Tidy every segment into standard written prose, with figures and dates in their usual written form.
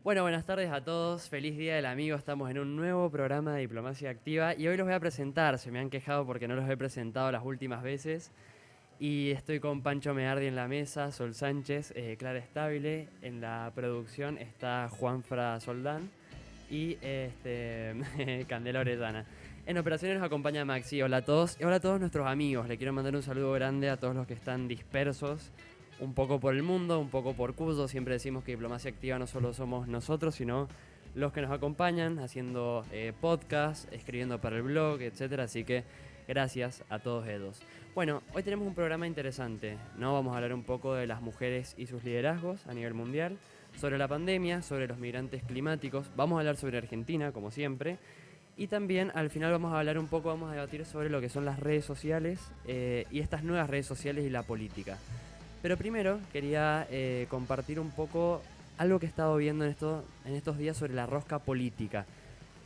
Bueno, buenas tardes a todos, feliz Día del Amigo, estamos en un nuevo programa de Diplomacia Activa y hoy los voy a presentar, se me han quejado porque no los he presentado las últimas veces y estoy con Pancho Meardi en la mesa, Sol Sánchez, Clara Estable, en la producción está Juanfra Soldán y Candela Orellana. En operaciones nos acompaña Maxi, hola a todos y hola a todos nuestros amigos, le quiero mandar un saludo grande a todos los que están dispersos un poco por el mundo, un poco por Cuyo. Siempre decimos que Diplomacia Activa no solo somos nosotros, sino los que nos acompañan haciendo podcast, escribiendo para el blog, etc. Así que gracias a todos ellos. Bueno, hoy tenemos un programa interesante, ¿no? Vamos a hablar un poco de las mujeres y sus liderazgos a nivel mundial, sobre la pandemia, sobre los migrantes climáticos. Vamos a hablar sobre Argentina, como siempre. Y también al final vamos a debatir sobre lo que son las redes sociales y estas nuevas redes sociales y la política. Pero primero quería compartir un poco algo que he estado viendo en estos días sobre la rosca política.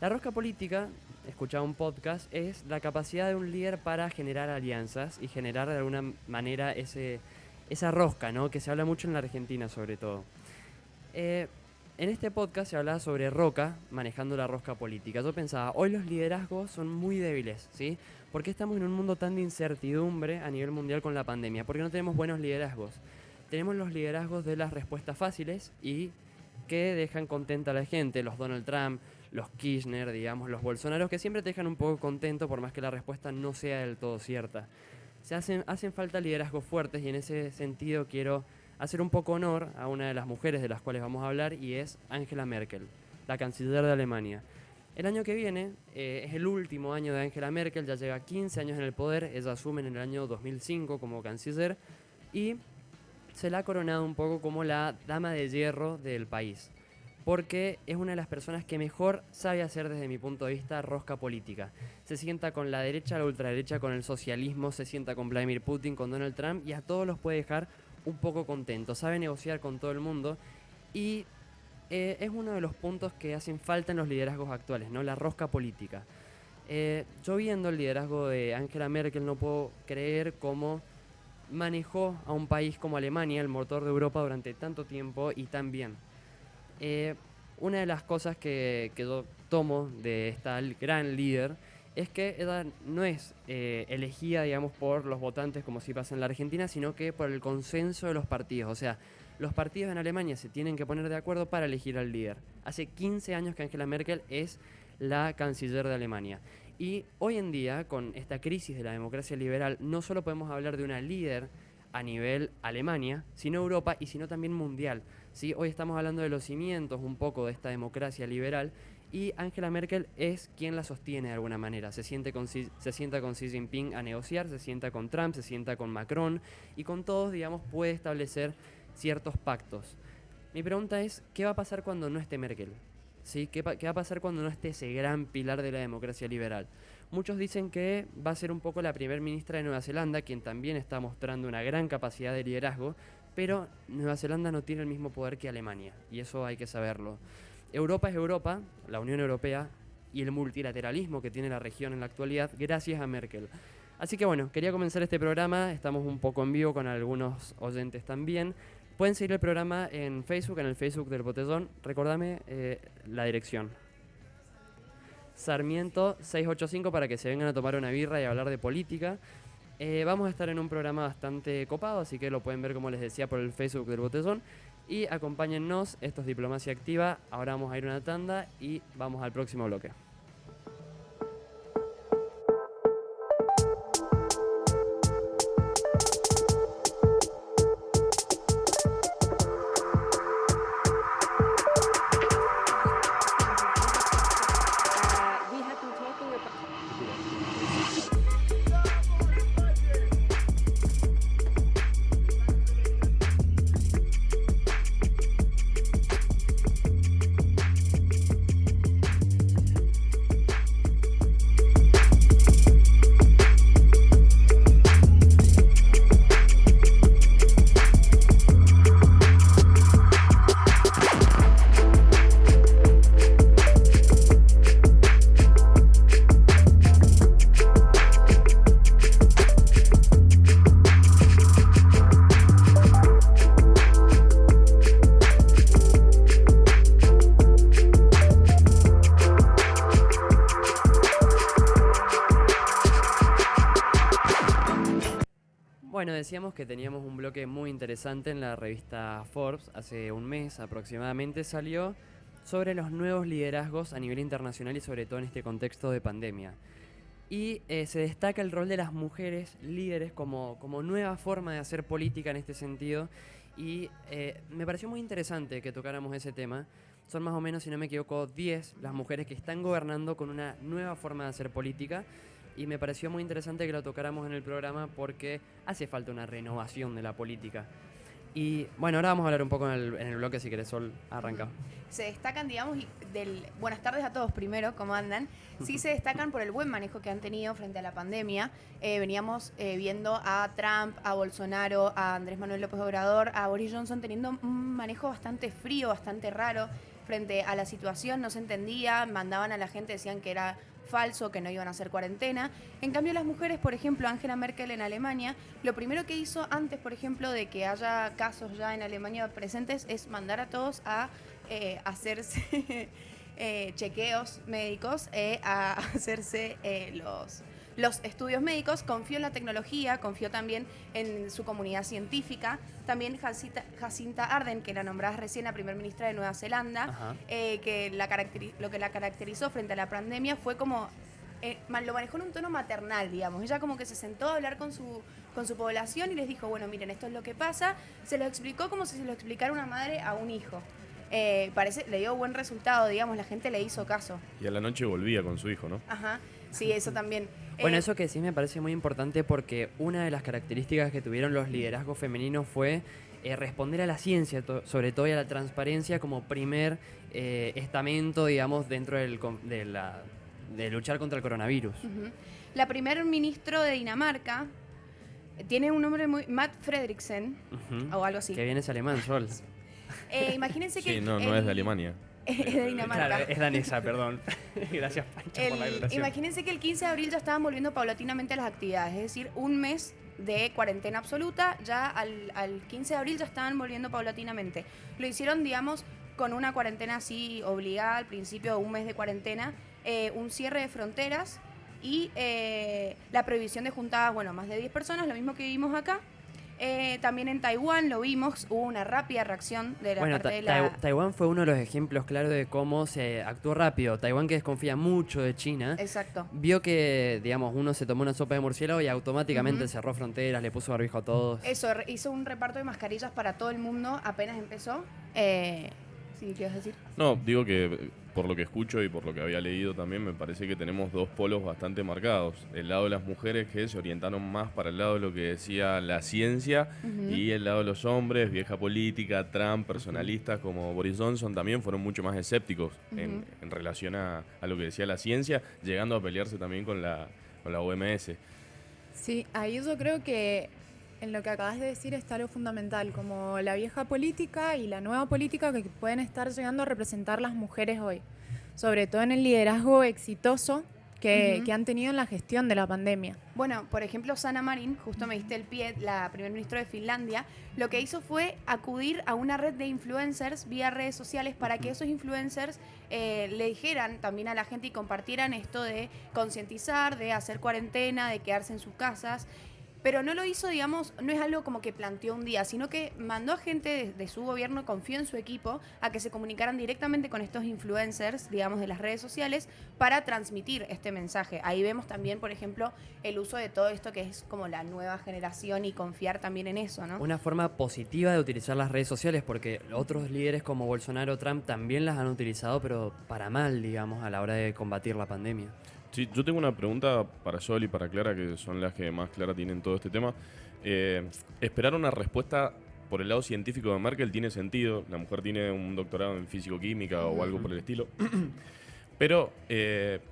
La rosca política, escuchaba un podcast, es la capacidad de un líder para generar alianzas y generar de alguna manera esa rosca, ¿no? Que se habla mucho en la Argentina sobre todo. En este podcast se hablaba sobre Roca manejando la rosca política. Yo pensaba, hoy los liderazgos son muy débiles, ¿sí? ¿Por qué estamos en un mundo tan de incertidumbre a nivel mundial con la pandemia? ¿Por qué no tenemos buenos liderazgos? Tenemos los liderazgos de las respuestas fáciles y que dejan contenta a la gente. Los Donald Trump, los Kirchner, digamos, los Bolsonaros, que siempre te dejan un poco contento por más que la respuesta no sea del todo cierta. Hacen falta liderazgos fuertes y en ese sentido quiero hacer un poco honor a una de las mujeres de las cuales vamos a hablar y es Angela Merkel, la canciller de Alemania. El año que viene es el último año de Angela Merkel, ya lleva 15 años en el poder, ella asume en el año 2005 como canciller y se la ha coronado un poco como la dama de hierro del país, porque es una de las personas que mejor sabe hacer desde mi punto de vista rosca política. Se sienta con la derecha, la ultraderecha, con el socialismo, se sienta con Vladimir Putin, con Donald Trump y a todos los puede dejar un poco contentos, sabe negociar con todo el mundo y es uno de los puntos que hacen falta en los liderazgos actuales, ¿no? La rosca política. Yo viendo el liderazgo de Angela Merkel no puedo creer cómo manejó a un país como Alemania, el motor de Europa, durante tanto tiempo y tan bien. Una de las cosas que yo tomo de esta gran líder es que ella no es elegida, digamos, por los votantes como si pasa en la Argentina, sino que por el consenso de los partidos. O sea, los partidos en Alemania se tienen que poner de acuerdo para elegir al líder. Hace 15 años que Angela Merkel es la canciller de Alemania. Y hoy en día, con esta crisis de la democracia liberal, no solo podemos hablar de una líder a nivel Alemania, sino Europa y sino también mundial, ¿sí? Hoy estamos hablando de los cimientos un poco de esta democracia liberal y Angela Merkel es quien la sostiene de alguna manera. Se sienta con Xi Jinping a negociar, se sienta con Trump, se sienta con Macron y con todos, digamos, puede establecer ciertos pactos. Mi pregunta es, ¿qué va a pasar cuando no esté Merkel? ¿Sí? ¿Qué va a pasar cuando no esté ese gran pilar de la democracia liberal? Muchos dicen que va a ser un poco la primer ministra de Nueva Zelanda, quien también está mostrando una gran capacidad de liderazgo, pero Nueva Zelanda no tiene el mismo poder que Alemania, y eso hay que saberlo. Europa es Europa, la Unión Europea, y el multilateralismo que tiene la región en la actualidad, gracias a Merkel. Así que bueno, quería comenzar este programa, estamos un poco en vivo con algunos oyentes también. Pueden seguir el programa en Facebook, en el Facebook del Botellón. Recordame la dirección. Sarmiento 685 para que se vengan a tomar una birra y hablar de política. Vamos a estar en un programa bastante copado, así que lo pueden ver, como les decía, por el Facebook del Botellón. Y acompáñennos, esto es Diplomacia Activa. Ahora vamos a ir a una tanda y vamos al próximo bloque. decíamos que teníamos un bloque muy interesante en la revista Forbes, hace un mes aproximadamente salió, sobre los nuevos liderazgos a nivel internacional y sobre todo en este contexto de pandemia. Y se destaca el rol de las mujeres líderes como nueva forma de hacer política en este sentido. Y me pareció muy interesante que tocáramos ese tema. Son más o menos, si no me equivoco, 10 las mujeres que están gobernando con una nueva forma de hacer política. Y me pareció muy interesante que lo tocáramos en el programa porque hace falta una renovación de la política. Y bueno, ahora vamos a hablar un poco en el bloque, si querés, Sol, arranca. Se destacan, digamos, buenas tardes a todos primero, ¿cómo andan? Sí se destacan por el buen manejo que han tenido frente a la pandemia. Veníamos viendo a Trump, a Bolsonaro, a Andrés Manuel López Obrador, a Boris Johnson teniendo un manejo bastante frío, bastante raro frente a la situación. No se entendía, mandaban a la gente, decían que era falso, que no iban a hacer cuarentena. En cambio, las mujeres, por ejemplo, Angela Merkel en Alemania, lo primero que hizo antes, por ejemplo, de que haya casos ya en Alemania presentes, es mandar a todos a hacerse chequeos médicos, a hacerse los estudios médicos. Confió en la tecnología, confió también en su comunidad científica. También Jacinta Ardern, que la nombrás recién, la primer ministra de Nueva Zelanda, que lo que la caracterizó frente a la pandemia fue como lo manejó en un tono maternal, digamos. Ella como que se sentó a hablar con su población y les dijo, bueno, miren, esto es lo que pasa. Se lo explicó como si se lo explicara una madre a un hijo. Le dio buen resultado, digamos, la gente le hizo caso. Y a la noche volvía con su hijo, ¿no? Ajá, sí, eso también. Bueno, eso que sí me parece muy importante porque una de las características que tuvieron los liderazgos femeninos fue responder a la ciencia, sobre todo, y a la transparencia como primer estamento, digamos, dentro de luchar contra el coronavirus. Uh-huh. La primer ministro de Dinamarca tiene un nombre Matt Frederiksen, o algo así. Que viene ese alemán, Sol. Imagínense que... Sí, no es de Alemania. Es de Dinamarca. Claro, es danesa, perdón. Gracias, Pancho, por la aclaración. Imagínense que el 15 de abril ya estaban volviendo paulatinamente a las actividades, es decir, un mes de cuarentena absoluta, ya al 15 de abril ya estaban volviendo paulatinamente. Lo hicieron, digamos, con una cuarentena así obligada, al principio un mes de cuarentena, un cierre de fronteras y la prohibición de juntadas, bueno, más de 10 personas, lo mismo que vimos acá. También en Taiwán lo vimos, hubo una rápida reacción de la parte de la... Taiwán fue uno de los ejemplos claros de cómo se actuó rápido. Taiwán, que desconfía mucho de China, Exacto. Vio que, digamos, uno se tomó una sopa de murciélago y automáticamente cerró fronteras, le puso barbijo a todos. Eso, hizo un reparto de mascarillas para todo el mundo apenas empezó. ¿Sí qué vas a decir? No, digo que por lo que escucho y por lo que había leído también, me parece que tenemos dos polos bastante marcados. El lado de las mujeres, que se orientaron más para el lado de lo que decía la ciencia, y el lado de los hombres, vieja política, Trump, personalistas como Boris Johnson, también fueron mucho más escépticos en relación a lo que decía la ciencia, llegando a pelearse también con la OMS. Sí, ahí yo creo que en lo que acabas de decir está lo fundamental, como la vieja política y la nueva política que pueden estar llegando a representar las mujeres hoy, sobre todo en el liderazgo exitoso que han tenido en la gestión de la pandemia. Bueno, por ejemplo, Sanna Marin, justo me diste el pie, la primer ministra de Finlandia, lo que hizo fue acudir a una red de influencers vía redes sociales para que esos influencers le dijeran también a la gente y compartieran esto de concientizar, de hacer cuarentena, de quedarse en sus casas. Pero no lo hizo, digamos, no es algo como que planteó un día, sino que mandó a gente de su gobierno, confió en su equipo, a que se comunicaran directamente con estos influencers, digamos, de las redes sociales, para transmitir este mensaje. Ahí vemos también, por ejemplo, el uso de todo esto que es como la nueva generación y confiar también en eso, ¿no? Una forma positiva de utilizar las redes sociales, porque otros líderes como Bolsonaro o Trump también las han utilizado, pero para mal, digamos, a la hora de combatir la pandemia. Sí, yo tengo una pregunta para Sol y para Clara, que son las que más clara tienen todo este tema. Esperar una respuesta por el lado científico de Merkel tiene sentido. La mujer tiene un doctorado en físico-química o algo por el estilo. Pero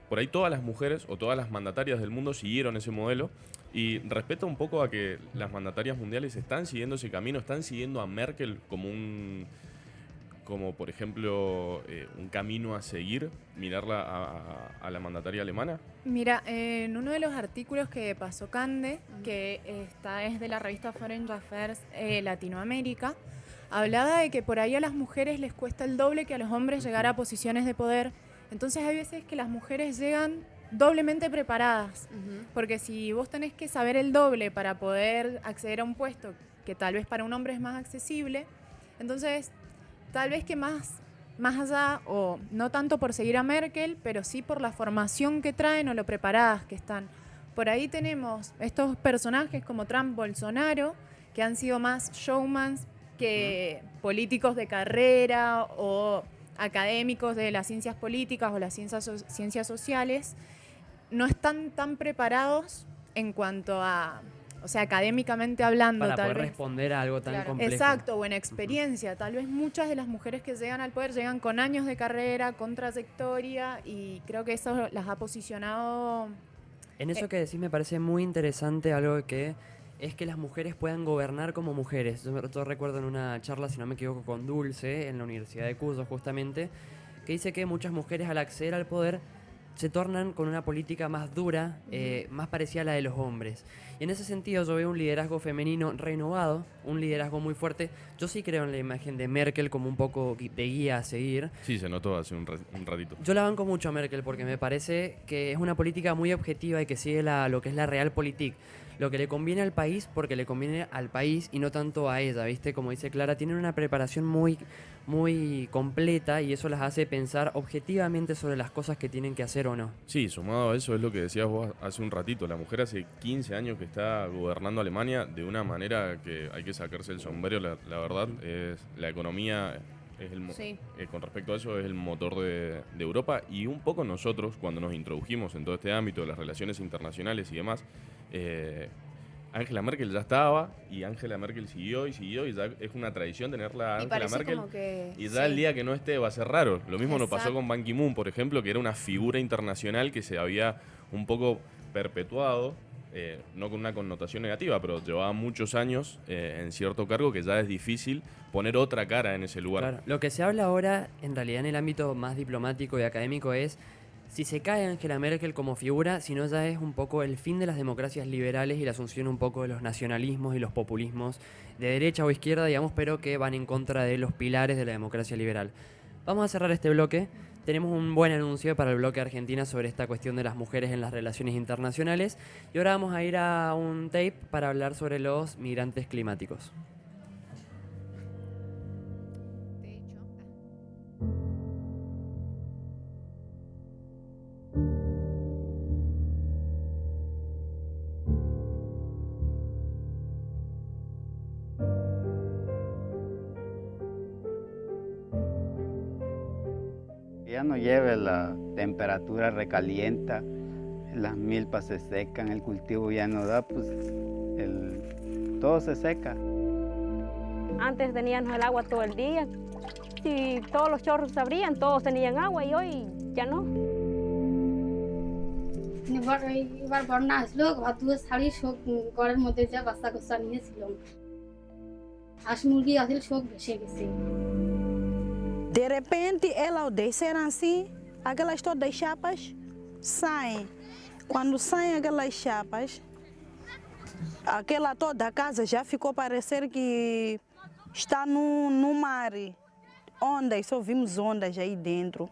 por ahí todas las mujeres o todas las mandatarias del mundo siguieron ese modelo. Y respecto un poco a que las mandatarias mundiales están siguiendo ese camino, están siguiendo a Merkel como por ejemplo un camino a seguir, mirarla a la mandataria alemana? Mira, en uno de los artículos que pasó Cande, que es de la revista Foreign Affairs Latinoamérica, hablaba de que por ahí a las mujeres les cuesta el doble que a los hombres llegar a posiciones de poder. Entonces hay veces que las mujeres llegan doblemente preparadas. Ujú. Porque si vos tenés que saber el doble para poder acceder a un puesto que tal vez para un hombre es más accesible, entonces tal vez que más allá, o no tanto por seguir a Merkel, pero sí por la formación que traen o lo preparadas que están. Por ahí tenemos estos personajes como Trump, Bolsonaro, que han sido más showmans que políticos de carrera o académicos de las ciencias políticas o las ciencias sociales. No están tan preparados en cuanto a, o sea, académicamente hablando, Para tal poder vez. responder a algo tan Claro. complejo. Exacto, o en experiencia. Tal vez muchas de las mujeres que llegan al poder llegan con años de carrera, con trayectoria, y creo que eso las ha posicionado. En eso que decís me parece muy interesante algo que es que las mujeres puedan gobernar como mujeres. Yo recuerdo en una charla, si no me equivoco, con Dulce, en la Universidad de Cuyo justamente, que dice que muchas mujeres al acceder al poder se tornan con una política más dura, más parecida a la de los hombres. Y en ese sentido yo veo un liderazgo femenino renovado, un liderazgo muy fuerte. Yo sí creo en la imagen de Merkel como un poco de guía a seguir. Sí, se notó hace un ratito. Yo la banco mucho a Merkel porque me parece que es una política muy objetiva y que sigue lo que es la realpolitik. Lo que le conviene al país porque le conviene al país y no tanto a ella, ¿viste? Como dice Clara, tienen una preparación muy, muy completa y eso las hace pensar objetivamente sobre las cosas que tienen que hacer o no. Sí, sumado a eso es lo que decías vos hace un ratito. La mujer hace 15 años que está gobernando Alemania de una manera que hay que sacarse el sombrero, la verdad. Es la economía, Sí. con respecto a eso, es el motor de Europa. Y un poco nosotros, cuando nos introdujimos en todo este ámbito de las relaciones internacionales y demás, Angela Merkel ya estaba y Angela Merkel siguió y ya es una tradición tenerla a Y Angela parece Merkel. como que... Y ya sí. el día que no esté va a ser raro. Lo mismo nos pasó Exacto. con Ban Ki-moon, por ejemplo, que era una figura internacional que se había un poco perpetuado, no con una connotación negativa, pero llevaba muchos años en cierto cargo que ya es difícil poner otra cara en ese lugar. Claro. Lo que se habla ahora, en realidad en el ámbito más diplomático y académico, es si se cae Angela Merkel como figura, si no ya es un poco el fin de las democracias liberales y la asunción un poco de los nacionalismos y los populismos de derecha o izquierda, digamos, pero que van en contra de los pilares de la democracia liberal. Vamos a cerrar este bloque. Tenemos un buen anuncio para el bloque Argentina sobre esta cuestión de las mujeres en las relaciones internacionales. Y ahora vamos a ir a un tape para hablar sobre los migrantes climáticos. De hecho, Ya no lleve la temperatura recalienta, las milpas se secan, el cultivo ya no da, pues todo se seca. Antes teníamos el agua todo el día. Si todos los chorros se abrían, todos tenían agua y hoy ya no. এবার বন্যা আসলো ঘর দুয়ার শাড়ি সব ঘরের মধ্যে যা বাচ্চা কোচ্চা নিয়েছিলাম হাঁস মুরগি আসলে সব ভেসে গেছে De repente, ela ao descer assim, aquelas todas as chapas saem. Quando saem aquelas chapas, aquela toda a casa já ficou parecer que está no mar. Ondas, só vimos ondas aí dentro.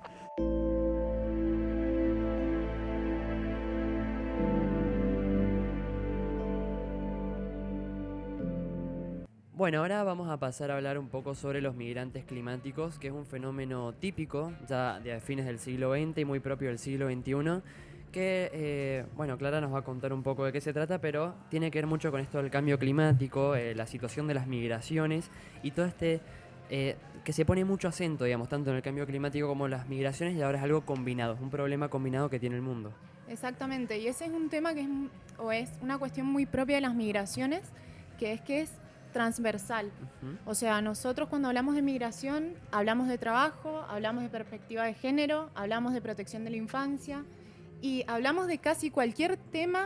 Bueno, ahora vamos a pasar a hablar un poco sobre los migrantes climáticos, que es un fenómeno típico ya de fines del siglo XX y muy propio del siglo XXI, que, bueno, Clara nos va a contar un poco de qué se trata, pero tiene que ver mucho con esto del cambio climático, la situación de las migraciones y todo que se pone mucho acento, digamos, tanto en el cambio climático como en las migraciones, y ahora es algo combinado, es un problema combinado que tiene el mundo. Exactamente, y ese es un tema que es una cuestión muy propia de las migraciones, que es transversal. Ujú. O sea, nosotros cuando hablamos de migración, hablamos de trabajo, hablamos de perspectiva de género, hablamos de protección de la infancia y hablamos de casi cualquier tema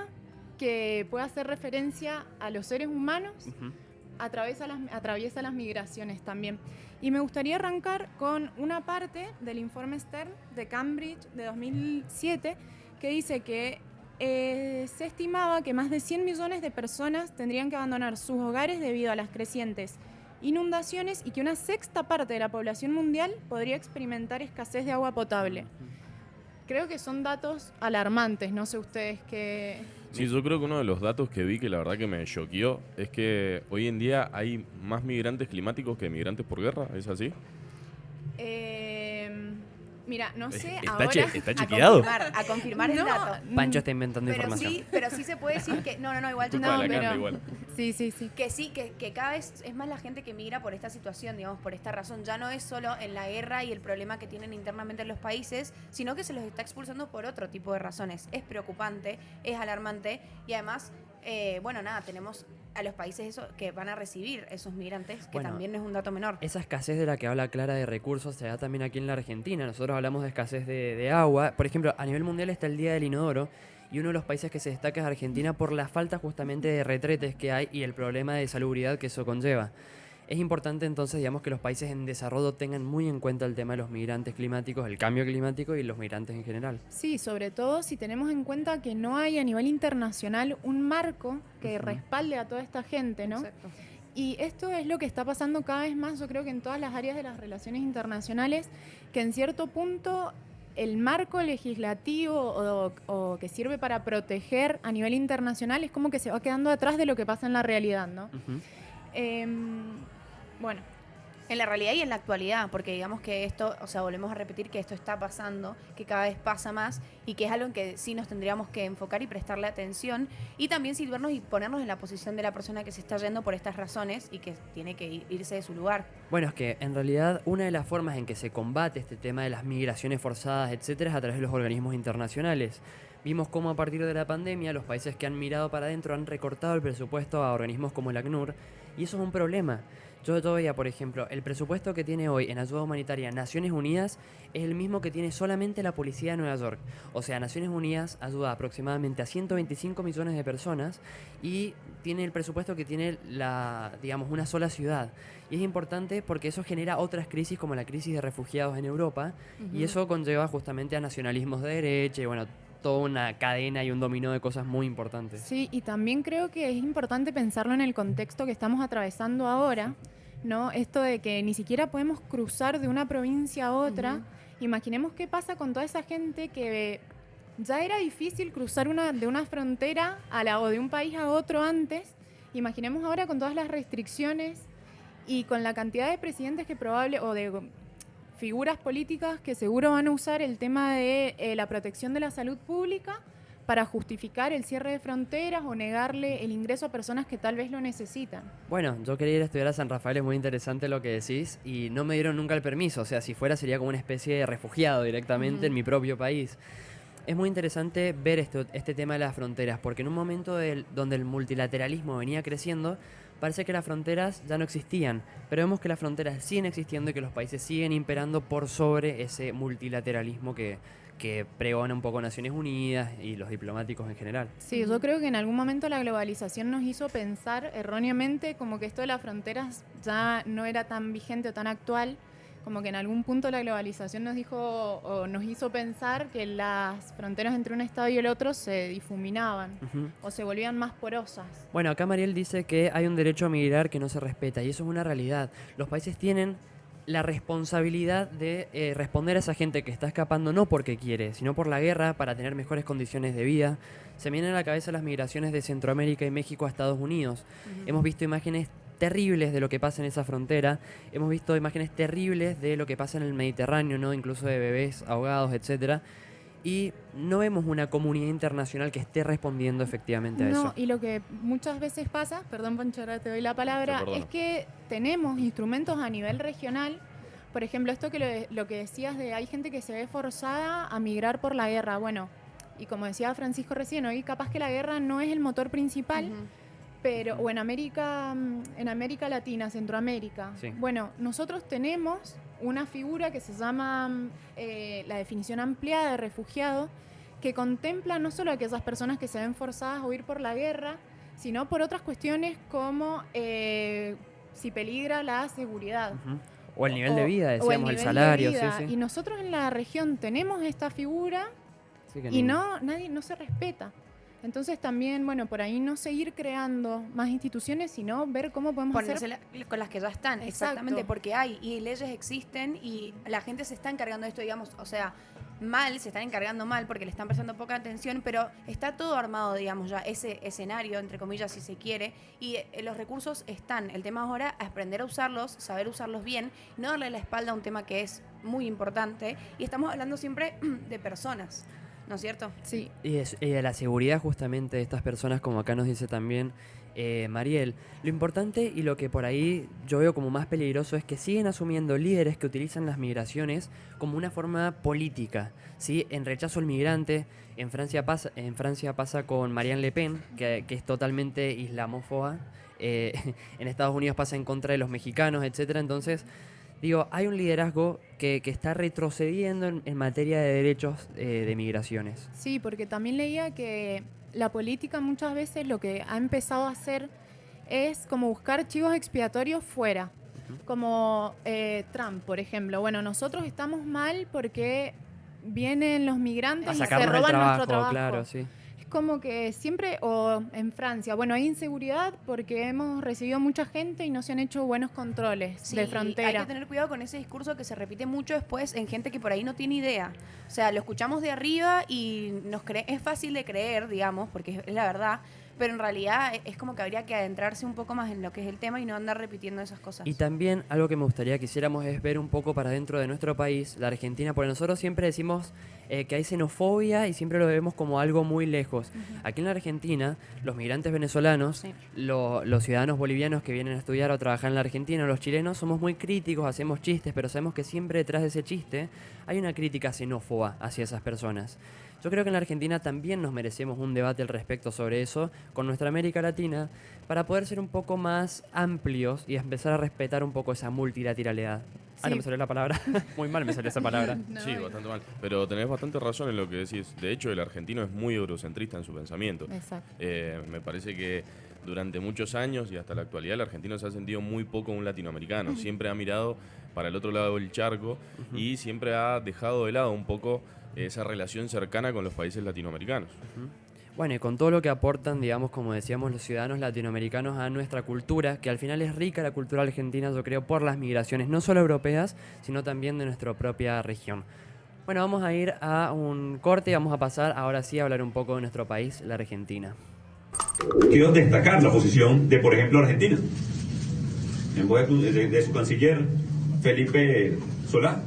que pueda hacer referencia a los seres humanos, Ujú. atraviesa las migraciones también. Y me gustaría arrancar con una parte del informe Stern de Cambridge de 2007 que dice que se estimaba que más de 100 millones de personas tendrían que abandonar sus hogares debido a las crecientes inundaciones y que una sexta parte de la población mundial podría experimentar escasez de agua potable. creo que son datos alarmantes, no sé ustedes qué... Sí, yo creo que uno de los datos que vi que la verdad que me choqueó es que hoy en día hay más migrantes climáticos que migrantes por guerra, ¿es así? Mira, no sé Está ahora... está chequeado. A confirmar el No, dato. Pancho está inventando Pero información. sí se puede decir que... No, igual Culpa No, de la pero- carne igual. Sí. que cada vez es más la gente que migra por esta situación, digamos, por esta razón. Ya no es solo en la guerra y el problema que tienen internamente en los países, sino que se los está expulsando por otro tipo de razones. Es preocupante, es alarmante y además, tenemos a los países eso, que van a recibir esos migrantes, que Bueno, también no es un dato menor. Esa escasez de la que habla Clara de recursos se da también aquí en la Argentina. Nosotros hablamos de escasez de agua. Por ejemplo, a nivel mundial está el Día del Inodoro y uno de los países que se destaca es Argentina por la falta justamente de retretes que hay y el problema de salubridad que eso conlleva. Es importante entonces, digamos, que los países en desarrollo tengan muy en cuenta el tema de los migrantes climáticos, el cambio climático y los migrantes en general. Sí, sobre todo si tenemos en cuenta que no hay a nivel internacional un marco que respalde a toda esta gente, ¿no? Exacto. Y esto es lo que está pasando cada vez más, yo creo que en todas las áreas de las relaciones internacionales, que en cierto punto el marco legislativo o que sirve para proteger a nivel internacional es como que se va quedando atrás de lo que pasa en la realidad, ¿no? Bueno, En la realidad y en la actualidad, porque digamos que esto, o sea, volvemos a repetir que esto está pasando, que cada vez pasa más y que es algo en que sí nos tendríamos que enfocar y prestarle atención y también situarnos y ponernos en la posición de la persona que se está yendo por estas razones y que tiene que irse de su lugar. Bueno, es que en realidad una de las formas en que se combate este tema de las migraciones forzadas, etcétera, es a través de los organismos internacionales. Vimos cómo a partir de la pandemia los países que han mirado para adentro han recortado el presupuesto a organismos como el ACNUR y eso es un problema. Yo veía, por ejemplo, el presupuesto que tiene hoy en ayuda humanitaria Naciones Unidas es el mismo que tiene solamente la policía de Nueva York. O sea, Naciones Unidas ayuda aproximadamente a 125 millones de personas y tiene el presupuesto que tiene una sola ciudad. Y es importante porque eso genera otras crisis como la crisis de refugiados en Europa y eso conlleva justamente a nacionalismos de derecha y bueno, toda una cadena y un dominó de cosas muy importantes. sí, y también creo que es importante pensarlo en el contexto que estamos atravesando ahora, ¿no? Esto de que ni siquiera podemos cruzar de una provincia a otra. Imaginemos qué pasa con toda esa gente que ya era difícil cruzar de una frontera o de un país a otro antes. Imaginemos ahora con todas las restricciones y con la cantidad de presidentes o de figuras políticas que seguro van a usar el tema de la protección de la salud pública para justificar el cierre de fronteras o negarle el ingreso a personas que tal vez lo necesitan. Bueno, yo quería ir a estudiar a San Rafael, es muy interesante lo que decís, y no me dieron nunca el permiso, o sea, si fuera sería como una especie de refugiado directamente en mi propio país. Es muy interesante ver este tema de las fronteras, porque en un momento donde el multilateralismo venía creciendo, parece que las fronteras ya no existían, pero vemos que las fronteras siguen existiendo y que los países siguen imperando por sobre ese multilateralismo que pregona un poco Naciones Unidas y los diplomáticos en general. Sí, yo creo que en algún momento la globalización nos hizo pensar erróneamente como que esto de las fronteras ya no era tan vigente o tan actual, como que en algún punto la globalización nos hizo pensar que las fronteras entre un estado y el otro se difuminaban o se volvían más porosas. Bueno, acá Mariel dice que hay un derecho a migrar que no se respeta y eso es una realidad. Los países tienen la responsabilidad de responder a esa gente que está escapando no porque quiere, sino por la guerra, para tener mejores condiciones de vida. Se me vienen a la cabeza las migraciones de Centroamérica y México a Estados Unidos. Hemos visto imágenes terribles de lo que pasa en esa frontera, hemos visto imágenes terribles de lo que pasa en el Mediterráneo, ¿no? Incluso de bebés ahogados, etcétera. Y no vemos una comunidad internacional que esté respondiendo efectivamente a eso. No, y lo que muchas veces pasa, perdón Pancho, ahora te doy la palabra, es que tenemos instrumentos a nivel regional. Por ejemplo, esto que lo que decías de hay gente que se ve forzada a migrar por la guerra. Bueno, y como decía Francisco recién, hoy capaz que la guerra no es el motor principal, pero o en América Latina, Centroamérica. Sí. Bueno, nosotros tenemos una figura que se llama la definición ampliada de refugiado, que contempla no solo a aquellas personas que se ven forzadas a huir por la guerra, sino por otras cuestiones como si peligra la seguridad. O el nivel de vida, o el decíamos, el nivel de salario. vida. Sí, sí. Y nosotros en la región tenemos esta figura Sí, que y nadie no se respeta. Entonces también, bueno, por ahí no seguir creando más instituciones, sino ver cómo podemos Ponerse con las que ya están, Exacto. exactamente, porque hay, y leyes existen y la gente se está encargando de esto, digamos, o sea, mal, se están encargando mal porque le están prestando poca atención, pero está todo armado, digamos, ya ese escenario, entre comillas, si se quiere, y los recursos están. El tema ahora es aprender a usarlos, saber usarlos bien, no darle la espalda a un tema que es muy importante, y estamos hablando siempre de personas, ¿no es cierto? Sí. Y de la seguridad justamente de estas personas, como acá nos dice también Mariel. Lo importante y lo que por ahí yo veo como más peligroso es que siguen asumiendo líderes que utilizan las migraciones como una forma política, ¿sí? En rechazo al migrante. En Francia pasa con Marianne Le Pen, que es totalmente islamófoba. En Estados Unidos pasa en contra de los mexicanos, etcétera. Entonces, digo, hay un liderazgo que está retrocediendo en materia de derechos de migraciones. Sí, porque también leía que la política muchas veces lo que ha empezado a hacer es como buscar chivos expiatorios fuera, como Trump, por ejemplo. Bueno, nosotros estamos mal porque vienen los migrantes y se roban nuestro trabajo. Claro, sí. Es como que siempre, o en Francia, bueno, hay inseguridad porque hemos recibido mucha gente y no se han hecho buenos controles Sí, de frontera. hay que tener cuidado con ese discurso que se repite mucho después en gente que por ahí no tiene idea. O sea, lo escuchamos de arriba y es fácil de creer, digamos, porque es la verdad, pero en realidad es como que habría que adentrarse un poco más en lo que es el tema y no andar repitiendo esas cosas. Y también algo que me gustaría que hiciéramos es ver un poco para dentro de nuestro país, la Argentina, porque nosotros siempre decimos que hay xenofobia y siempre lo vemos como algo muy lejos. Aquí en la Argentina, los migrantes venezolanos, Sí. los ciudadanos bolivianos que vienen a estudiar o trabajar en la Argentina, los chilenos, somos muy críticos, hacemos chistes, pero sabemos que siempre detrás de ese chiste hay una crítica xenófoba hacia esas personas. Yo creo que en la Argentina también nos merecemos un debate al respecto sobre eso con nuestra América Latina para poder ser un poco más amplios y empezar a respetar un poco esa multilateralidad. Ah, no Sí. me salió la palabra. Muy mal me salió esa palabra. Sí, bastante mal. Pero tenés bastante razón en lo que decís. De hecho, el argentino es muy eurocentrista en su pensamiento. Exacto. Me parece que durante muchos años y hasta la actualidad el argentino se ha sentido muy poco un latinoamericano. Siempre ha mirado para el otro lado del charco y siempre ha dejado de lado un poco esa relación cercana con los países latinoamericanos. Bueno, y con todo lo que aportan, digamos, como decíamos, los ciudadanos latinoamericanos a nuestra cultura, que al final es rica la cultura argentina, yo creo, por las migraciones, no solo europeas, sino también de nuestra propia región. Bueno, vamos a ir a un corte y vamos a pasar ahora sí a hablar un poco de nuestro país, la Argentina. Quiero destacar la posición de, por ejemplo, Argentina, en voz de su canciller Felipe Solá,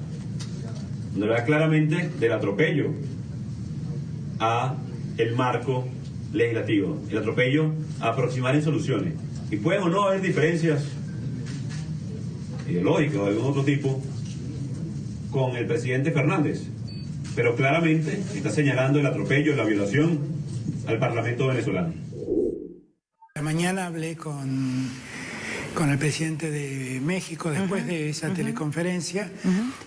donde habla claramente del atropello a el marco legislativo, el atropello a aproximar en soluciones. Y pueden o no haber diferencias ideológicas o de algún otro tipo con el presidente Fernández, pero claramente está señalando el atropello, la violación al Parlamento venezolano. Mañana hablé con el presidente de México después de esa teleconferencia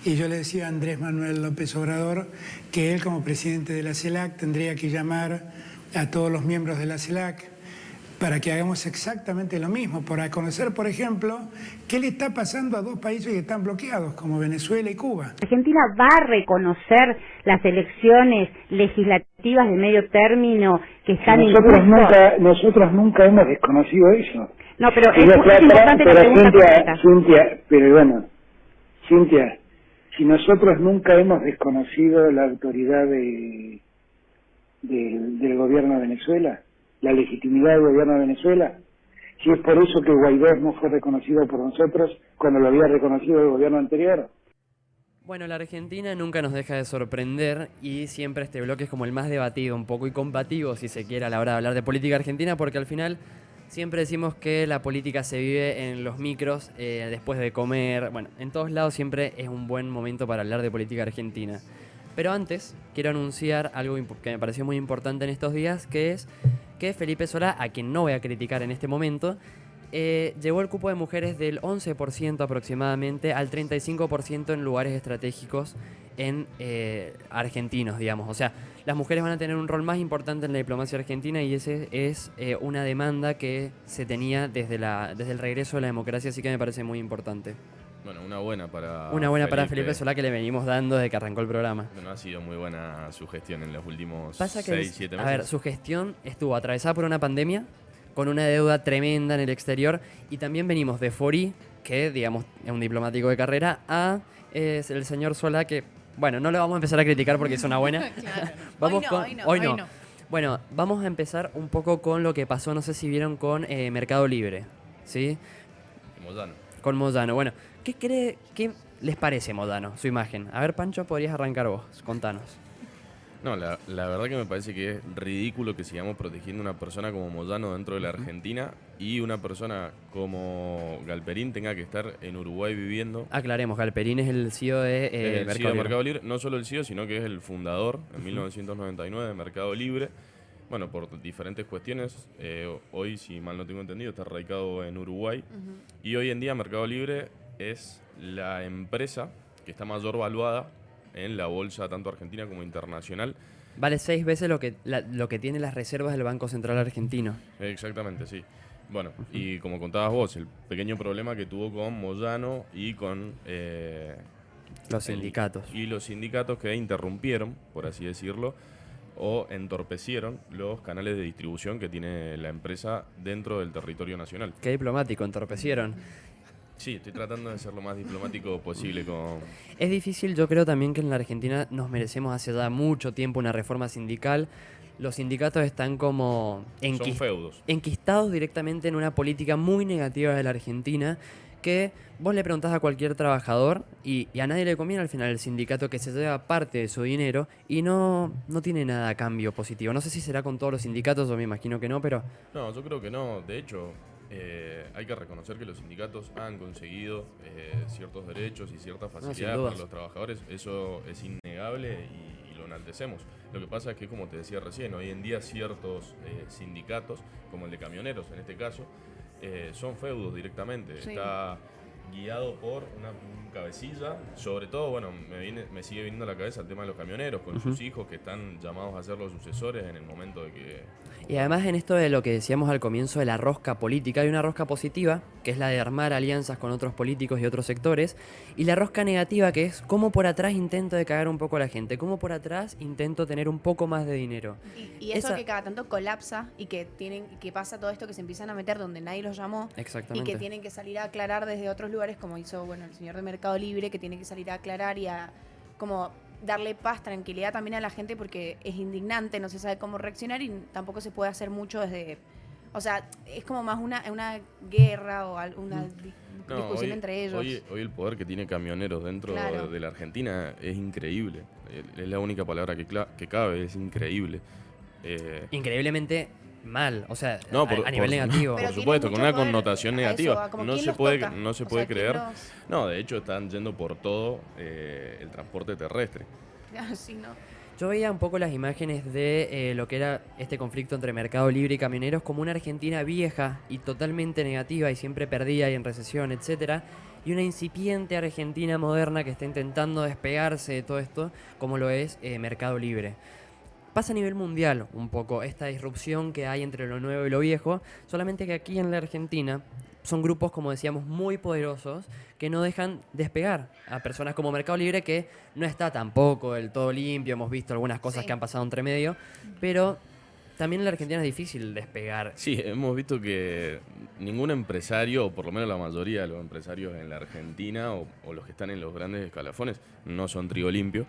y yo le decía a Andrés Manuel López Obrador que él como presidente de la CELAC tendría que llamar a todos los miembros de la CELAC para que hagamos exactamente lo mismo, para conocer, por ejemplo, qué le está pasando a dos países que están bloqueados, como Venezuela y Cuba. Argentina va a reconocer las elecciones legislativas de medio término que están en curso. Nosotros nunca hemos desconocido eso. No, pero es importante la pregunta correcta. Cintia, pero bueno, Cintia, si nosotros nunca hemos desconocido la autoridad del gobierno de Venezuela, la legitimidad del gobierno de Venezuela, si es por eso que Guaidó no fue reconocido por nosotros cuando lo había reconocido el gobierno anterior. Bueno, la Argentina nunca nos deja de sorprender y siempre este bloque es como el más debatido, un poco y combativo, si se quiere, a la hora de hablar de política argentina, porque al final siempre decimos que la política se vive en los micros, después de comer, bueno, en todos lados siempre es un buen momento para hablar de política argentina. Pero antes, quiero anunciar algo que me pareció muy importante en estos días, que es que Felipe Solá, a quien no voy a criticar en este momento, llevó el cupo de mujeres del 11% aproximadamente al 35% en lugares estratégicos en argentinos, digamos. O sea, las mujeres van a tener un rol más importante en la diplomacia argentina y ese es una demanda que se tenía desde el regreso de la democracia, así que me parece muy importante. Bueno, una buena para Felipe Solá que le venimos dando desde que arrancó el programa. Bueno, ha sido muy buena su gestión en los últimos Pasa que 6-7 meses. A ver, su gestión estuvo atravesada por una pandemia, con una deuda tremenda en el exterior, y también venimos de Fori, que digamos es un diplomático de carrera, a el señor Solá, que Bueno, no lo vamos a empezar a criticar porque es una buena. Claro. Vamos Hoy no. Hoy no. Bueno, vamos a empezar un poco con lo que pasó, no sé si vieron con Mercado Libre, ¿sí? Moyano. Con Moyano. Bueno, ¿qué les parece Moyano, su imagen? A ver, Pancho, podrías arrancar vos, contanos. No, la verdad que me parece que es ridículo que sigamos protegiendo a una persona como Moyano dentro de la Argentina y una persona como Galperín tenga que estar en Uruguay viviendo. Aclaremos, Galperín es el CEO de Es el Mercado CEO de Libre. Mercado Libre, no solo el CEO, sino que es el fundador en 1999 de Mercado Libre. Bueno, por diferentes cuestiones, hoy, si mal no tengo entendido, está radicado en Uruguay. Y hoy en día Mercado Libre es la empresa que está mayor valuada en la bolsa tanto argentina como internacional. Vale 6 veces lo que tiene las reservas del Banco Central Argentino. Exactamente, sí. Bueno, y como contabas vos, el pequeño problema que tuvo con Moyano y con... Los sindicatos. Y los sindicatos que interrumpieron, por así decirlo, o entorpecieron los canales de distribución que tiene la empresa dentro del territorio nacional. Qué diplomático, entorpecieron. Sí, estoy tratando de ser lo más diplomático posible con... Es difícil, yo creo también que en la Argentina nos merecemos hace ya mucho tiempo una reforma sindical. Los sindicatos están como Son feudos. enquistados directamente en una política muy negativa de la Argentina, que vos le preguntás a cualquier trabajador y a nadie le conviene al final el sindicato que se lleva parte de su dinero y no tiene nada a cambio positivo. No sé si será con todos los sindicatos, yo me imagino que no, pero... No, yo creo que no. De hecho, hay que reconocer que los sindicatos han conseguido ciertos derechos y ciertas facilidades para los trabajadores. Eso es innegable y lo enaltecemos. Lo que pasa es que, como te decía recién, hoy en día ciertos sindicatos, como el de camioneros en este caso, son feudos directamente. Sí. Está guiado por un cabecilla. Sobre todo, bueno, me sigue viniendo a la cabeza el tema de los camioneros, con sus hijos que están llamados a ser los sucesores en el momento de que... Y además en esto de lo que decíamos al comienzo de la rosca política, hay una rosca positiva, que es la de armar alianzas con otros políticos y otros sectores, y la rosca negativa, que es cómo por atrás intento de cagar un poco a la gente, cómo por atrás intento tener un poco más de dinero. Y eso que cada tanto colapsa y que pasa todo esto que se empiezan a meter donde nadie los llamó. Exactamente. Y que tienen que salir a aclarar desde otros lugares, como hizo el señor de Mercado Libre, que tiene que salir a aclarar y a como darle paz, tranquilidad también a la gente, porque es indignante, no se sabe cómo reaccionar y tampoco se puede hacer mucho desde... O sea, es como más una guerra o una discusión entre ellos. Hoy el poder que tiene camioneros dentro de la Argentina es increíble. Es la única palabra que cabe, es increíble. Increíblemente mal, o sea, no, a nivel negativo. Por supuesto, con una connotación negativa. No se puede creer. No, de hecho están yendo por todo el transporte terrestre. Sí, no. Yo veía un poco las imágenes de lo que era este conflicto entre Mercado Libre y camioneros como una Argentina vieja y totalmente negativa y siempre perdida y en recesión, etcétera, y una incipiente Argentina moderna que está intentando despegarse de todo esto, como lo es Mercado Libre. Pasa a nivel mundial un poco esta disrupción que hay entre lo nuevo y lo viejo, solamente que aquí en la Argentina son grupos, como decíamos, muy poderosos que no dejan despegar a personas como Mercado Libre, que no está tampoco del todo limpio. Hemos visto algunas cosas que han pasado entre medio, pero también en la Argentina es difícil despegar. Sí, hemos visto que ningún empresario, o por lo menos la mayoría de los empresarios en la Argentina, o los que están en los grandes escalafones, no son trigo limpio.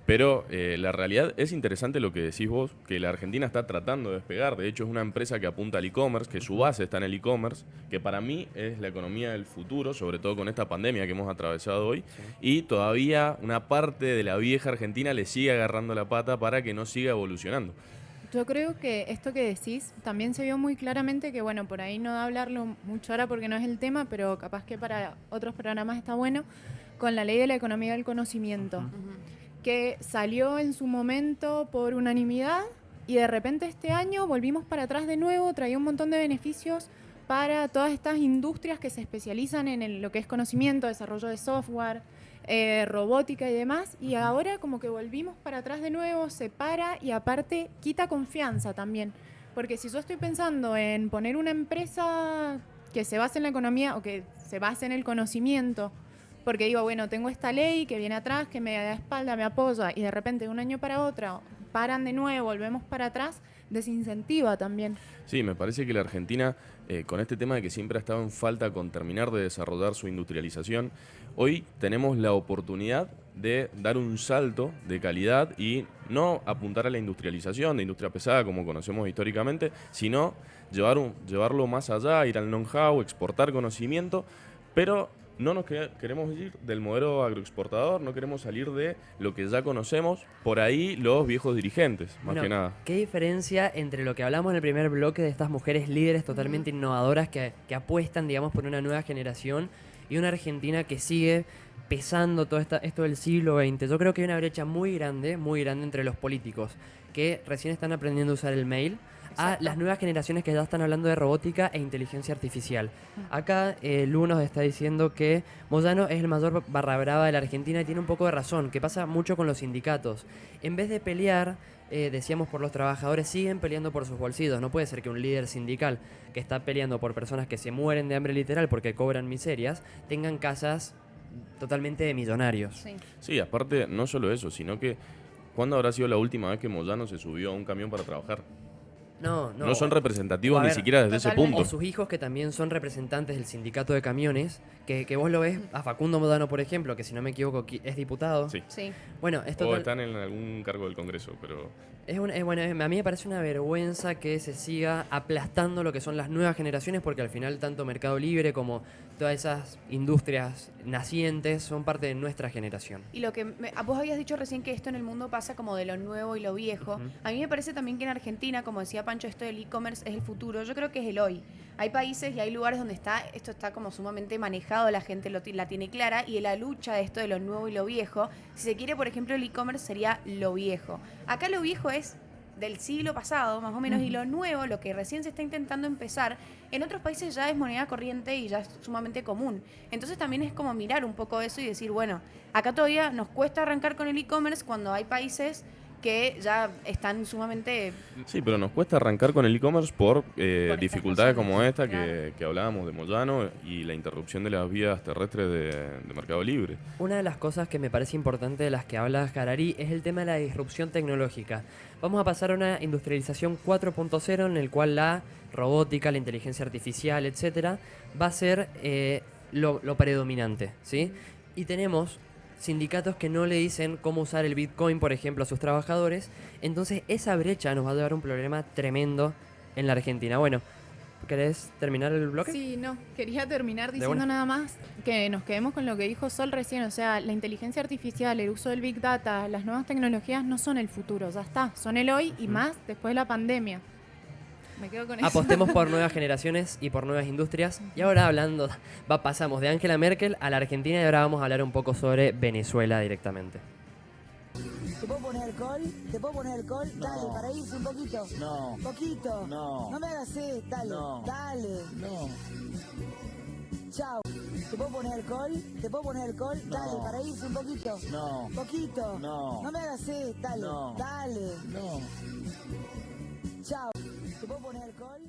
Pero la realidad es interesante lo que decís vos, que la Argentina está tratando de despegar. De hecho, es una empresa que apunta al e-commerce, que su base está en el e-commerce, que para mí es la economía del futuro, sobre todo con esta pandemia que hemos atravesado hoy. Sí. Y todavía una parte de la vieja Argentina le sigue agarrando la pata para que no siga evolucionando. Yo creo que esto que decís también se vio muy claramente, que bueno, por ahí no da hablarlo mucho ahora porque no es el tema, pero capaz que para otros programas está bueno, con la ley de la economía del conocimiento. Que salió en su momento por unanimidad y de repente este año volvimos para atrás de nuevo, traía un montón de beneficios para todas estas industrias que se especializan en lo que es conocimiento, desarrollo de software, robótica y demás, y ahora como que volvimos para atrás de nuevo, se para y aparte quita confianza también, porque si yo estoy pensando en poner una empresa que se base en la economía o que se base en el conocimiento, porque digo, bueno, tengo esta ley que viene atrás, que me da espalda, me apoya, y de repente de un año para otro paran de nuevo, volvemos para atrás, desincentiva también. Sí, me parece que la Argentina, con este tema de que siempre ha estado en falta con terminar de desarrollar su industrialización, hoy tenemos la oportunidad de dar un salto de calidad y no apuntar a la industrialización, de industria pesada como conocemos históricamente, sino llevarlo más allá, ir al know-how, exportar conocimiento, pero no nos queremos ir del modelo agroexportador, no queremos salir de lo que ya conocemos, por ahí los viejos dirigentes, más Bueno, que nada. ¿qué diferencia entre lo que hablamos en el primer bloque de estas mujeres líderes totalmente innovadoras que apuestan, digamos, por una nueva generación y una Argentina que sigue pesando todo esto del siglo XX? Yo creo que hay una brecha muy grande entre los políticos que recién están aprendiendo a usar el mail, a las nuevas generaciones que ya están hablando de robótica e inteligencia artificial. Acá Lu nos está diciendo que Moyano es el mayor barra brava de la Argentina y tiene un poco de razón, que pasa mucho con los sindicatos. En vez de pelear, decíamos, por los trabajadores, siguen peleando por sus bolsillos. No puede ser que un líder sindical que está peleando por personas que se mueren de hambre literal porque cobran miserias, tengan casas totalmente de millonarios. Sí, aparte, no solo eso, sino que ¿cuándo habrá sido la última vez que Moyano se subió a un camión para trabajar? No son representativos ni siquiera desde ese punto. O sus hijos, que también son representantes del sindicato de camiones, que vos lo ves a Facundo Moyano, por ejemplo, que si no me equivoco es diputado. Sí. Bueno, o están en algún cargo del Congreso, pero... a mí me parece una vergüenza que se siga aplastando lo que son las nuevas generaciones, porque al final tanto Mercado Libre como todas esas industrias nacientes son parte de nuestra generación. Y lo que vos habías dicho recién, que esto en el mundo pasa como de lo nuevo y lo viejo. A mí me parece también que en Argentina, como decía Pancho, esto del e-commerce es el futuro. Yo creo que es el hoy. Hay países y hay lugares donde esto está como sumamente manejado, la gente la tiene clara, y en la lucha de esto de lo nuevo y lo viejo, si se quiere, por ejemplo, el e-commerce sería lo viejo. Acá lo viejo es del siglo pasado, más o menos, y lo nuevo, lo que recién se está intentando empezar, en otros países ya es moneda corriente y ya es sumamente común. Entonces también es como mirar un poco eso y decir, bueno, acá todavía nos cuesta arrancar con el e-commerce cuando hay países que ya están sumamente... Sí, pero nos cuesta arrancar con el e-commerce por dificultades como esta que hablábamos de Moyano y la interrupción de las vías terrestres de Mercado Libre. Una de las cosas que me parece importante de las que habla Harari es el tema de la disrupción tecnológica. Vamos a pasar a una industrialización 4.0 en el cual la robótica, la inteligencia artificial, etcétera, va a ser lo predominante, ¿sí? Y tenemos sindicatos que no le dicen cómo usar el Bitcoin, por ejemplo, a sus trabajadores. Entonces esa brecha nos va a llevar a un problema tremendo en la Argentina. Bueno, ¿querés terminar el bloque? Sí, quería terminar diciendo nada más que nos quedemos con lo que dijo Sol recién. O sea, la inteligencia artificial, el uso del Big Data, las nuevas tecnologías no son el futuro, ya está. Son el hoy y más después de la pandemia. Me quedo con eso. Apostemos por nuevas generaciones y por nuevas industrias. Y ahora pasamos de Angela Merkel a la Argentina y ahora vamos a hablar un poco sobre Venezuela directamente. ¿Te puedo poner alcohol? ¿Te puedo poner alcohol? No. Dale, para irse un poquito. No. ¿Poquito? No. No me hagas dale. No. Dale. No. Chao. ¿Te puedo poner alcohol? ¿Te puedo poner alcohol? No. Dale, para irse un poquito. No. ¿Poquito? No. No me hagas dale. No. Dale. No. Chao. ¿Te puedo poner alcohol?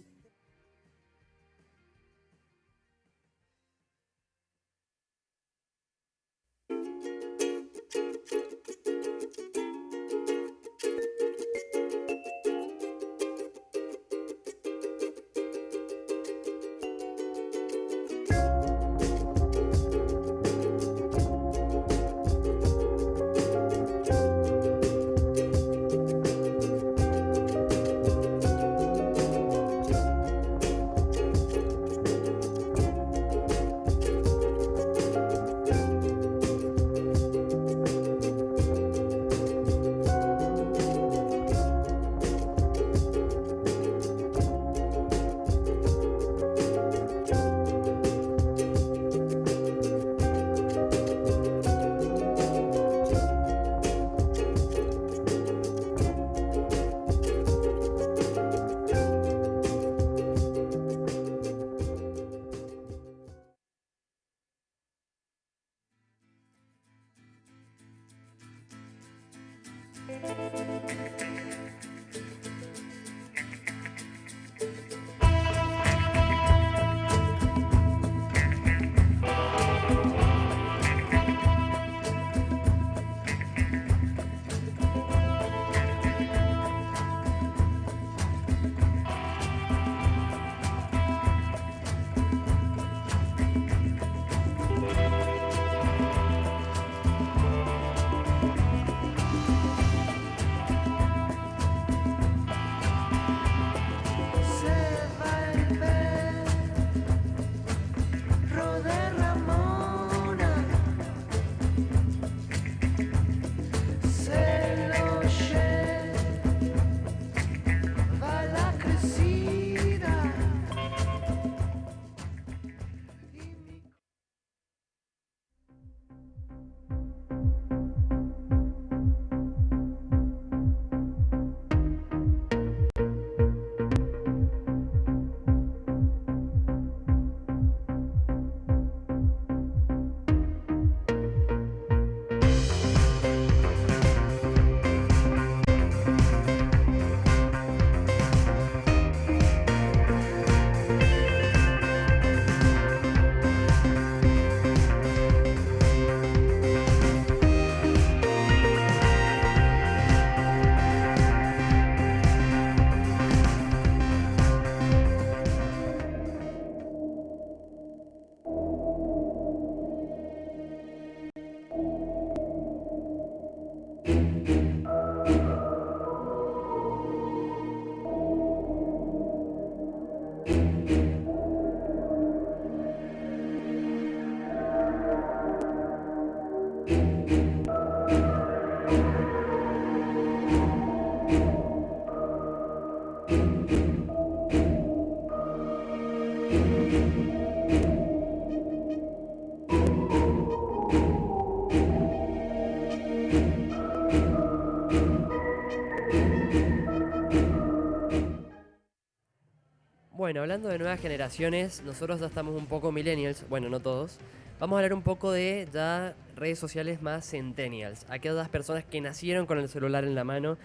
Bueno, hablando de nuevas generaciones, nosotros ya estamos un poco millennials, bueno, no todos. Vamos a hablar un poco de ya redes sociales más centennials, aquellas personas que nacieron con el celular en la mano.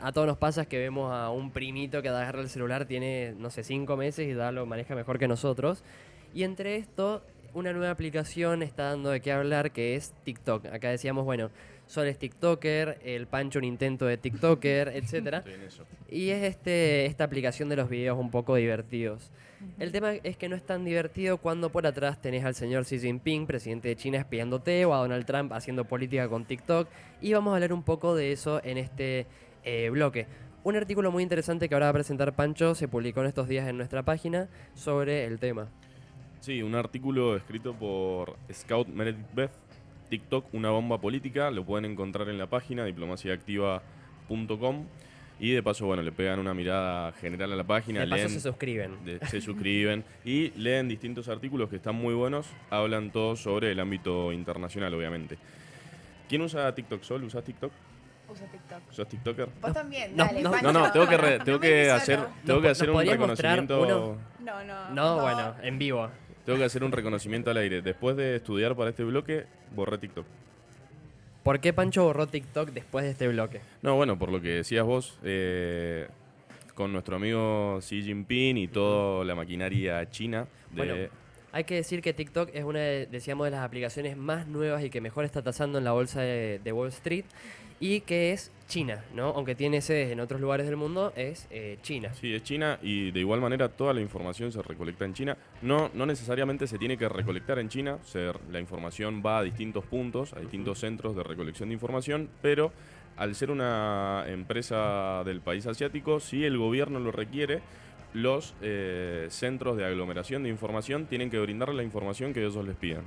A todos nos pasa que vemos a un primito que agarra el celular, tiene, no sé, 5 meses y ya lo maneja mejor que nosotros. Y entre esto, una nueva aplicación está dando de qué hablar, que es TikTok. Acá decíamos, bueno, Sol es TikToker, el Pancho un intento de TikToker, etc. Estoy en eso. Y es esta aplicación de los videos un poco divertidos. El tema es que no es tan divertido cuando por atrás tenés al señor Xi Jinping, presidente de China, espiándote, o a Donald Trump haciendo política con TikTok. Y vamos a hablar un poco de eso en este bloque. Un artículo muy interesante que ahora va a presentar Pancho se publicó en estos días en nuestra página sobre el tema. Sí, un artículo escrito por Scout Meredith Beth, TikTok, una bomba política. Lo pueden encontrar en la página diplomaciaactiva.com. Y de paso, bueno, le pegan una mirada general a la página. De paso leen, se suscriben. Se suscriben y leen distintos artículos que están muy buenos. Hablan todos sobre el ámbito internacional, obviamente. ¿Quién usa TikTok? ¿Sol? ¿Usas TikTok? Usa TikTok. ¿Sos TikToker? Vos también, No, dale, no, Pancho. No, tengo que hacer un podrías mostrar reconocimiento. uno? No, bueno, en vivo. Tengo que hacer un reconocimiento al aire. Después de estudiar para este bloque, borré TikTok. ¿Por qué Pancho borró TikTok después de este bloque? No, bueno, por lo que decías vos, con nuestro amigo Xi Jinping y toda la maquinaria china. Bueno, hay que decir que TikTok es una, decíamos, de las aplicaciones más nuevas y que mejor está tasando en la bolsa de Wall Street, y que es China, ¿no? Aunque tiene sedes en otros lugares del mundo, es China. Sí, es China, y de igual manera toda la información se recolecta en China. No necesariamente se tiene que recolectar en China, la información va a distintos puntos, a distintos centros de recolección de información, pero al ser una empresa del país asiático, si el gobierno lo requiere, los centros de aglomeración de información tienen que brindarle la información que ellos les pidan.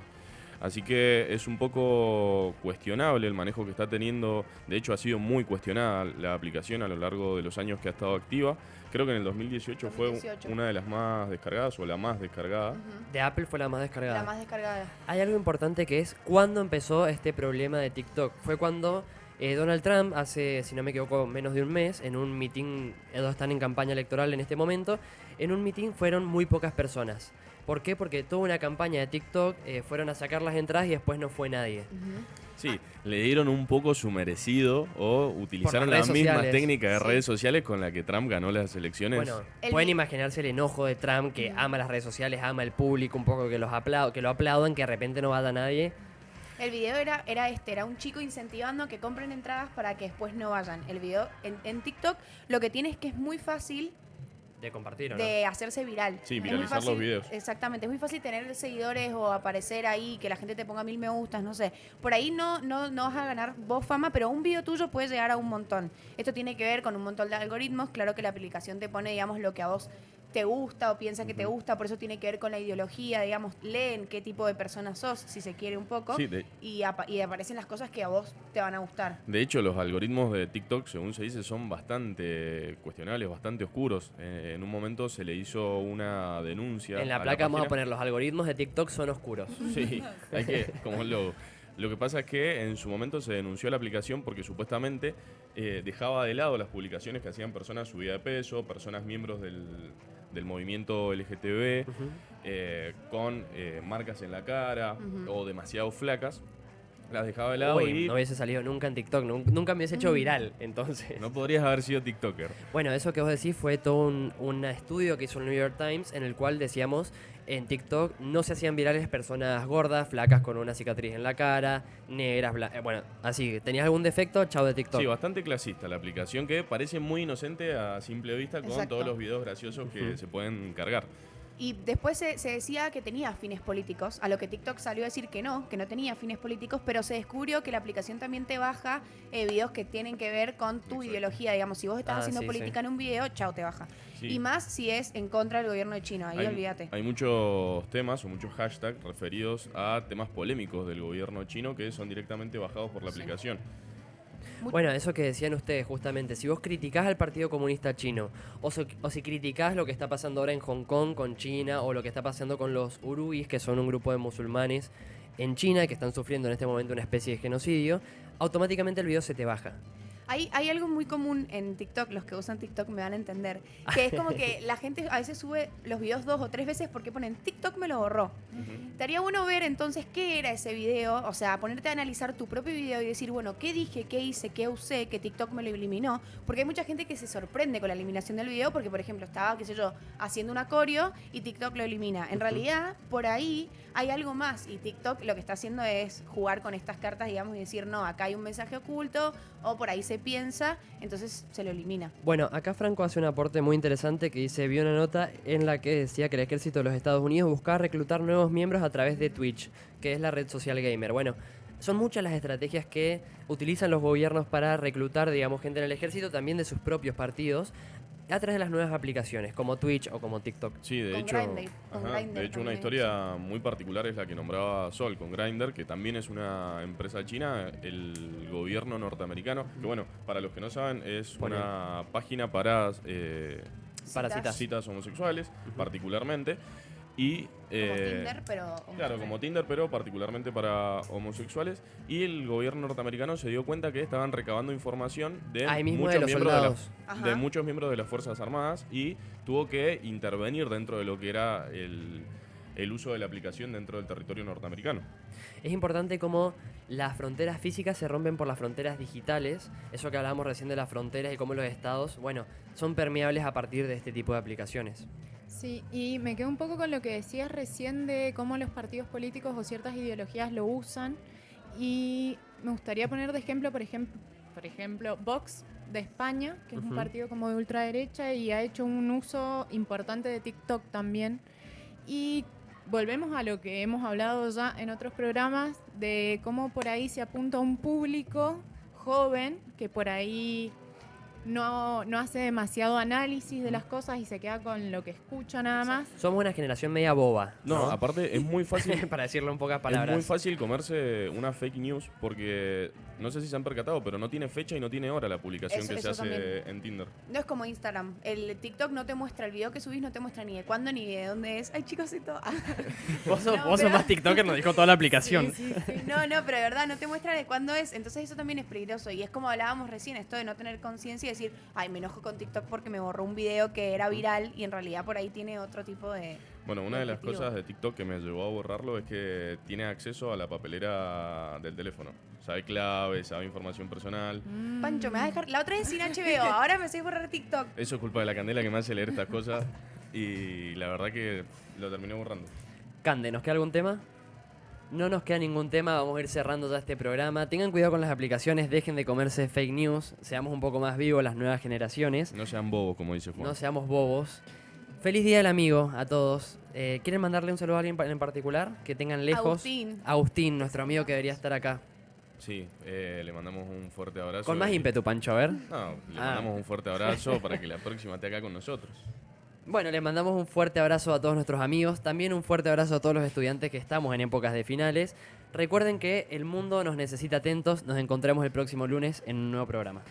Así que es un poco cuestionable el manejo que está teniendo. De hecho, ha sido muy cuestionada la aplicación a lo largo de los años que ha estado activa. Creo que en el 2018 fue una de las más descargadas o la más descargada. De Apple fue la más descargada. La más descargada. Hay algo importante que es cuándo empezó este problema de TikTok. Fue cuando Donald Trump, hace, si no me equivoco, menos de un mes, en un meeting, ellos están en campaña electoral en este momento, en un meeting fueron muy pocas personas. ¿Por qué? Porque toda una campaña de TikTok, fueron a sacar las entradas y después no fue nadie. Sí, le dieron un poco su merecido o utilizaron las la redes misma sociales. técnica de redes sociales con la que Trump ganó las elecciones. Bueno, pueden imaginarse el enojo de Trump, que ama las redes sociales, ama el público, un poco que lo aplaudan, que de repente no vaya nadie. El video era un chico incentivando que compren entradas para que después no vayan. El video en TikTok lo que tiene es que es muy fácil de compartir, ¿o no? De hacerse viral. Sí, Es muy viralizar fácil, los videos. Exactamente, es muy fácil tener seguidores o aparecer ahí, que la gente te ponga 1000 me gustas, no sé. Por ahí no vas a ganar vos fama, pero un video tuyo puede llegar a un montón. Esto tiene que ver con un montón de algoritmos. Claro que la aplicación te pone, digamos, lo que a vos te gusta o piensa que te gusta, por eso tiene que ver con la ideología, digamos, leen qué tipo de persona sos, si se quiere un poco, Sí, y aparecen las cosas que a vos te van a gustar. De hecho, los algoritmos de TikTok, según se dice, son bastante cuestionables, bastante oscuros. En un momento se le hizo una denuncia. En la a placa vamos a página. poner los algoritmos de TikTok son oscuros. Sí, hay que, como el logo. Lo que pasa es que en su momento se denunció la aplicación porque supuestamente dejaba de lado las publicaciones que hacían personas subida de peso, personas miembros del movimiento LGTB, con marcas en la cara o demasiado flacas. Las dejaba de lado. Uy, y no hubiese salido nunca en TikTok, nunca me hubiese hecho viral, entonces. no podrías haber sido TikToker. Bueno, eso que vos decís fue todo un estudio que hizo el New York Times, en el cual decíamos, en TikTok no se hacían virales personas gordas, flacas con una cicatriz en la cara, negras, bueno, así, tenías algún defecto, chao de TikTok. Sí, bastante clasista la aplicación, que parece muy inocente a simple vista con Exacto. todos los videos graciosos que se pueden cargar. Y después se decía que tenía fines políticos, a lo que TikTok salió a decir que no tenía fines políticos, pero se descubrió que la aplicación también te baja videos que tienen que ver con tu ideología. Digamos, si vos estás haciendo política en un video, chao, te baja. Sí. Y más si es en contra del gobierno de China, ahí olvídate. Hay muchos temas o muchos hashtags referidos a temas polémicos del gobierno chino que son directamente bajados por la aplicación. Bueno, eso que decían ustedes justamente, si vos criticás al Partido Comunista Chino o si criticás lo que está pasando ahora en Hong Kong con China o lo que está pasando con los uruguis, que son un grupo de musulmanes en China que están sufriendo en este momento una especie de genocidio, automáticamente el video se te baja. Hay algo muy común en TikTok, los que usan TikTok me van a entender, que es como que la gente a veces sube los videos 2 o 3 veces porque ponen TikTok me lo borró. Estaría bueno ver entonces qué era ese video, o sea, ponerte a analizar tu propio video y decir, bueno, qué dije, qué hice, qué usé, que TikTok me lo eliminó, porque hay mucha gente que se sorprende con la eliminación del video porque, por ejemplo, estaba, qué sé yo, haciendo un acorio y TikTok lo elimina. En realidad, por ahí hay algo más y TikTok lo que está haciendo es jugar con estas cartas, digamos, y decir, no, acá hay un mensaje oculto o por ahí se piensa, entonces se lo elimina. Bueno, acá Franco hace un aporte muy interesante que dice, vi una nota en la que decía que el ejército de los Estados Unidos buscaba reclutar nuevos miembros a través de Twitch, que es la red social gamer. Bueno, son muchas las estrategias que utilizan los gobiernos para reclutar, digamos, gente en el ejército, también de sus propios partidos, a través de las nuevas aplicaciones, como Twitch o como TikTok. Sí, de hecho una historia muy particular es la que nombraba Sol con Grindr, que también es una empresa china, el gobierno norteamericano, que bueno, para los que no saben, es una página para citas homosexuales, particularmente. Y, como Tinder, pero... Claro, como Tinder, pero particularmente para homosexuales. Y el gobierno norteamericano se dio cuenta que estaban recabando información de muchos miembros de las Fuerzas Armadas y tuvo que intervenir dentro de lo que era el uso de la aplicación dentro del territorio norteamericano. Es importante cómo las fronteras físicas se rompen por las fronteras digitales. Eso que hablábamos recién de las fronteras y cómo los estados, bueno, son permeables a partir de este tipo de aplicaciones. Sí, y me quedo un poco con lo que decías recién de cómo los partidos políticos o ciertas ideologías lo usan. Y me gustaría poner de ejemplo, por ejemplo, Vox de España, que es un partido como de ultraderecha y ha hecho un uso importante de TikTok también. Y volvemos a lo que hemos hablado ya en otros programas, de cómo por ahí se apunta a un público joven que por ahí no hace demasiado análisis de las cosas y se queda con lo que escucha nada más. Somos una generación media boba. No, aparte es muy fácil... para decirlo en pocas palabras. Es muy fácil comerse una fake news porque, no sé si se han percatado, pero no tiene fecha y no tiene hora la publicación que se hace también. en Tinder. No es como Instagram. El TikTok no te muestra el video que subís, no te muestra ni de cuándo ni de dónde es. Ay, chicosito. Vos sos más TikToker, nos dijo toda la aplicación. Sí. No, pero de verdad no te muestra de cuándo es. Entonces eso también es peligroso. Y es como hablábamos recién, esto de no tener conciencia y decir, ay, me enojo con TikTok porque me borró un video que era viral y en realidad por ahí tiene otro tipo de... Bueno, una de las cosas de TikTok que me llevó a borrarlo es que tiene acceso a la papelera del teléfono. Sabe claves, sabe información personal. Pancho, me vas a dejar... La otra es sin HBO, ahora me sé borrar TikTok. Eso es culpa de la candela que me hace leer estas cosas y la verdad que lo terminé borrando. Cande, ¿nos queda algún tema? No nos queda ningún tema, vamos a ir cerrando ya este programa. Tengan cuidado con las aplicaciones, dejen de comerse fake news, seamos un poco más vivos las nuevas generaciones. No sean bobos, como dice Juan. No seamos bobos. Feliz Día del Amigo a todos. ¿Quieren mandarle un saludo a alguien en particular? Que tengan lejos. Agustín, nuestro amigo que debería estar acá. Sí, le mandamos un fuerte abrazo. Con más ímpetu, Pancho, a ver. No, le mandamos un fuerte abrazo para que la próxima esté acá con nosotros. Bueno, les mandamos un fuerte abrazo a todos nuestros amigos, también un fuerte abrazo a todos los estudiantes que estamos en épocas de finales. Recuerden que el mundo nos necesita atentos, nos encontramos el próximo lunes en un nuevo programa.